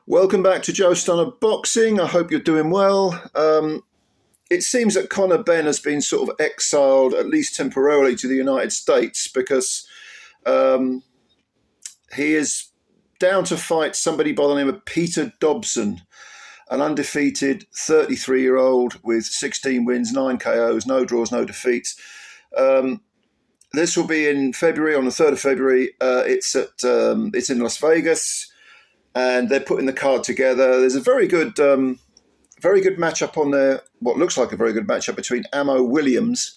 Welcome back to Joe Stunner Boxing. I hope you're doing well. It seems that Conor Benn has been sort of exiled, at least temporarily, to the United States because he is down to fight somebody by the name of Peter Dobson, an undefeated 33-year-old with 16 wins, 9 KOs, no draws, no defeats. This will be in February, on the 3rd of February. It's in Las Vegas. And they're putting the card together. There's a very good matchup on there. What looks like a very good matchup between Amo Williams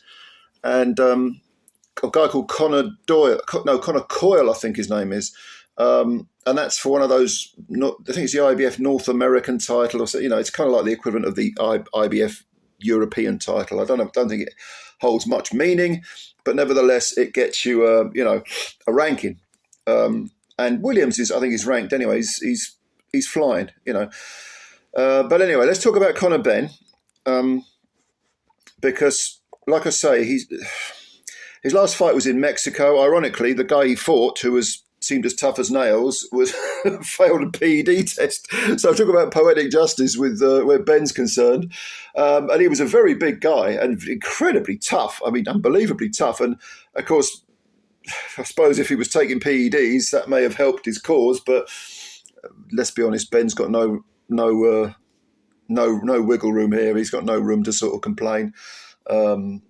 and a guy called Conor Coyle, I think his name is. And that's for one of those. I think it's the IBF North American title, or so. It's kind of like the equivalent of the IBF European title. I don't think it holds much meaning, but nevertheless, it gets you a ranking. And Williams I think he's ranked anyway. He's flying, But anyway, let's talk about Conor Benn, because, like I say, his last fight was in Mexico. Ironically, the guy he fought, who seemed as tough as nails, was failed a PED test. So talk about poetic justice with where Ben's concerned. And he was a very big guy and incredibly tough. I mean, unbelievably tough. And of course, I suppose if he was taking PEDs, that may have helped his cause. But let's be honest, Ben's got no wiggle room here. He's got no room to sort of complain. But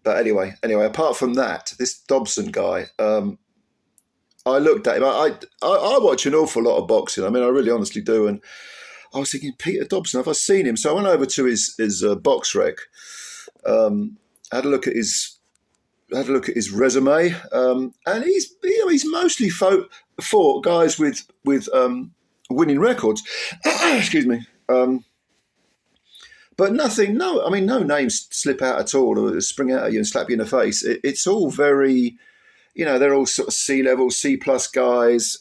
anyway, apart from that, this Dobson guy, I looked at him. I watch an awful lot of boxing. I mean, I really honestly do. And I was thinking, Peter Dobson, have I seen him? So I went over to his box rec, had a look at his resume, and he's mostly fought guys with winning records. Excuse me. But nothing. No names slip out at all or spring out at you and slap you in the face. It's all very, they're all sort of C-level, C-plus guys.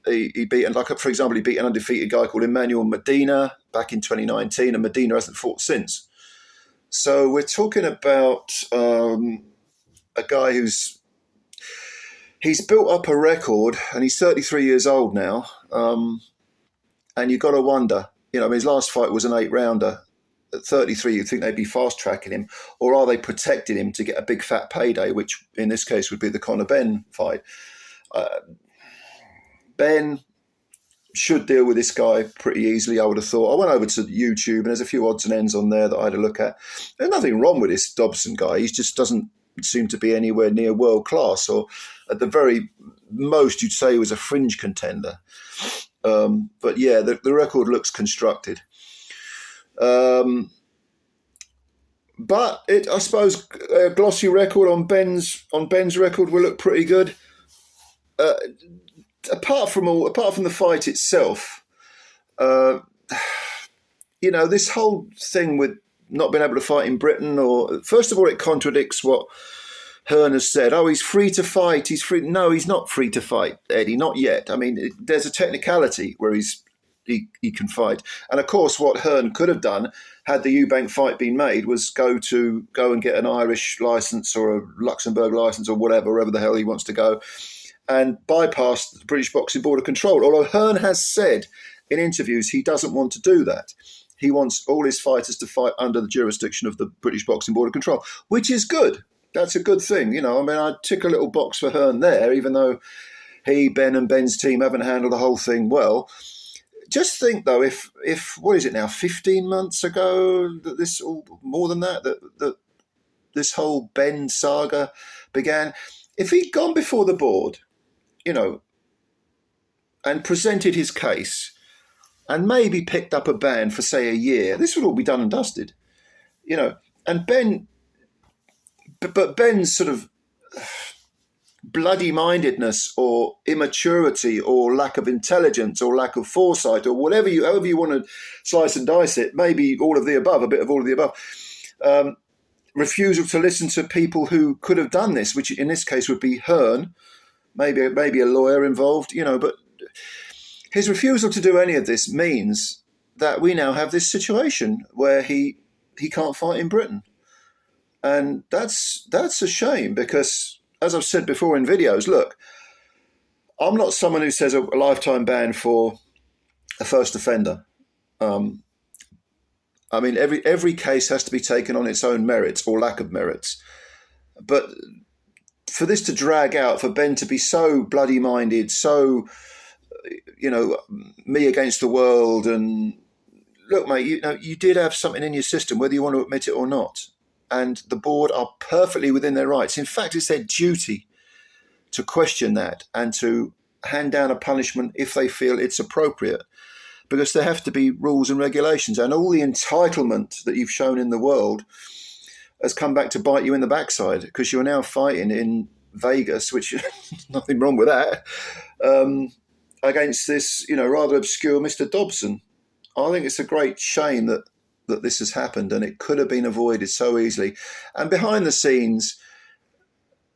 He beat, for example, he beat an undefeated guy called Emmanuel Medina back in 2019, and Medina hasn't fought since. So we're talking about a guy he's built up a record, and he's 33 years old now. And you've got to wonder, his last fight was an 8-rounder. At 33, you'd think they'd be fast-tracking him, or are they protecting him to get a big fat payday, which in this case would be the Conor Benn fight. Ben should deal with this guy pretty easily, I would have thought. I went over to YouTube, and there's a few odds and ends on there that I had a look at. There's nothing wrong with this Dobson guy. He just doesn't seem to be anywhere near world class, or at the very most, you'd say he was a fringe contender. But yeah, the record looks constructed. But I suppose a glossy record on Ben's record will look pretty good. Apart from the fight itself, this whole thing with not being able to fight in Britain, or first of all, it contradicts what Hearn has said. Oh, he's free to fight. He's free. No, he's not free to fight, Eddie. Not yet. I mean, there's a technicality where he can fight. And of course, what Hearn could have done had the Eubank fight been made was go and get an Irish license or a Luxembourg license or wherever the hell he wants to go, and bypass the British Boxing Board of Control. Although Hearn has said in interviews he doesn't want to do that. He wants all his fighters to fight under the jurisdiction of the British Boxing Board of Control, which is good. That's a good thing. I tick a little box for Hearn there, even though Ben and Ben's team haven't handled the whole thing well. Just think, though, if what is it now, 15 months ago, that this, or more than that this whole Ben saga began, if he'd gone before the board, and presented his case, and maybe picked up a ban for, say, a year, this would all be done and dusted, and Ben's sort of bloody-mindedness or immaturity or lack of intelligence or lack of foresight or however you want to slice and dice it, maybe all of the above, a bit of all of the above, refusal to listen to people who could have done this, which in this case would be Hearn, maybe a lawyer involved, but his refusal to do any of this means that we now have this situation where he can't fight in Britain. And that's a shame because, as I've said before in videos, look, I'm not someone who says a lifetime ban for a first offender. I mean, every case has to be taken on its own merits or lack of merits. But for this to drag out, for Ben to be so bloody minded, so, me against the world, and look, mate, you did have something in your system, whether you want to admit it or not. And the board are perfectly within their rights. In fact, it's their duty to question that and to hand down a punishment if they feel it's appropriate, because there have to be rules and regulations, and all the entitlement that you've shown in the world has come back to bite you in the backside, because you're now fighting in Vegas, which nothing wrong with that, against this, rather obscure Mr. Dobson. I think it's a great shame that this has happened, and it could have been avoided so easily. And behind the scenes,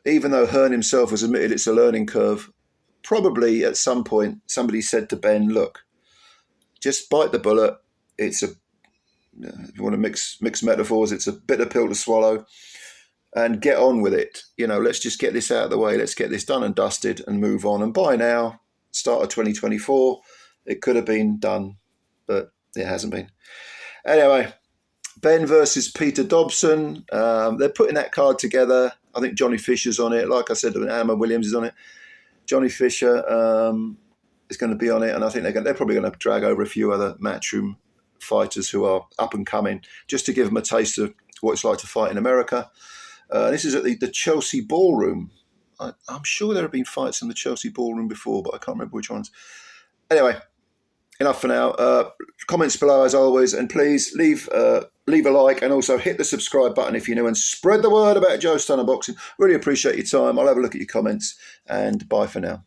even though Hearn himself has admitted it's a learning curve, probably at some point somebody said to Ben, look, just bite the bullet. It's if you want to mix metaphors, it's a bitter pill to swallow, and get on with it. Let's just get this out of the way. Let's get this done and dusted and move on. And by now, start of 2024, it could have been done, but it hasn't been. Anyway, Ben versus Peter Dobson. They're putting that card together. I think Johnny Fisher's on it. Like I said, Emma Williams is on it. Johnny Fisher is going to be on it, and I think they're probably going to drag over a few other Matchroom fighters who are up and coming, just to give them a taste of what it's like to fight in America. This is at the Chelsea Ballroom. I'm sure there have been fights in the Chelsea Ballroom before, but I can't remember which ones. Anyway, enough for now. Comments below as always, and please leave a like, and also hit the subscribe button if you're new, and spread the word about Joe Stunner Boxing. Really appreciate your time. I'll have a look at your comments, and bye for now.